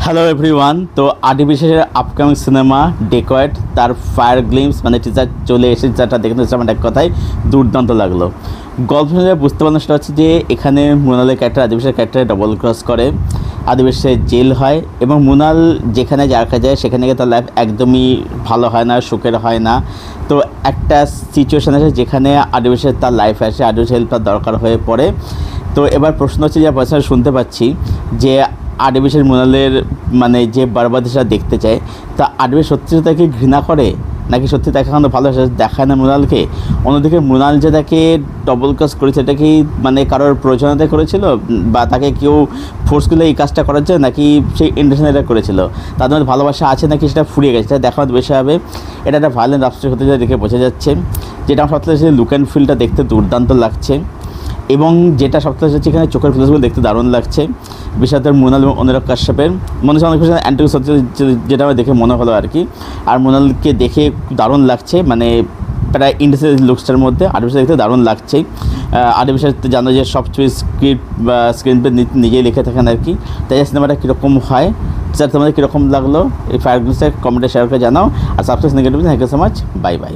Hello everyone. তো artificial upcoming cinema ডেকয়েড তার fire glimpse মানে টিজার চলে এসে টিজারটা দেখে তো আমার এক কথায় দুর্দান্ত লাগলো। গল্প শুনে বুঝতে পারলাম সেটা হচ্ছে যে এখানে মৃণালের ক্যারেক্টার আদিবাসীর ক্যারেক্টারে ডবল ক্রস করে, আদিবাসী জেল হয় এবং মৃণাল যেখানে রাখা যায় সেখানে গিয়ে তার লাইফ একদমই ভালো হয় না, সুখের হয় না। তো একটা সিচুয়েশান আছে যেখানে আদিবাসীর তার লাইফ আসে, আদিবাসী হেল্প তার দরকার হয়ে পড়ে। তো এবার প্রশ্ন হচ্ছে যে পার্সোনাল শুনতে পাচ্ছি যে আদিবাসীর মৃণালের মানে যে বরবাদিসা দেখতে চায় তা আদিবাসী সত্যি তাকে ঘৃণা করে নাকি সত্যি তাকে এখন ভালোবাসা দেখায় না মৃণালকে। অন্যদিকে মৃণাল যে তাকে ডবল ক্রস করেছে এটা কি মানে কারোর প্রয়োজনীয়তা করেছিল বা তাকে কেউ ফোর্স করলে এই কাজটা করার জন্য নাকি সেই ইন্টেনশনালি করেছিল, তাদের মধ্যে ভালোবাসা আছে নাকি সেটা ফুরিয়ে গেছে, সেটা দেখা বেশি হবে। এটা একটা ভায়োলেন্ট লাভ স্টোরি হতে যায় দেখে বোঝা যাচ্ছে। যেটা আমার সবথেকে লুক অ্যান্ড ফিলটা দেখতে দুর্দান্ত লাগছে এবং যেটা সবথেকে হচ্ছে এখানে চোখের ফিলিংসগুলো দেখতে দারুণ লাগছে। বিশেষত মৃণাল এবং অনুরাগ কাশ্যপের মনে হচ্ছে অনেক কিছু অ্যান্টি সত্যি যেটা আমার দেখে মনে হলো আর কি। আর মৃণালকে দেখে দারুণ লাগছে, মানে প্রায় ইন্ডাস্ট্রিয়াল লুকসটার মধ্যে আর্টিফিশিয়াল দেখতে দারুণ লাগছে। আর্টিফিশিয়াল জানো যে সব স্ক্রিপ্ট বা স্ক্রিন প্লে নিজেই লিখে থাকেন আর কি। তাই সিনেমাটা কীরকম হয় স্যার তোমাদের কীরকম লাগলো এই ফায়ার গ্লিমসটা কমেন্টে শেয়ার করে জানাও। আর subscribe negative thank you so much, bye by.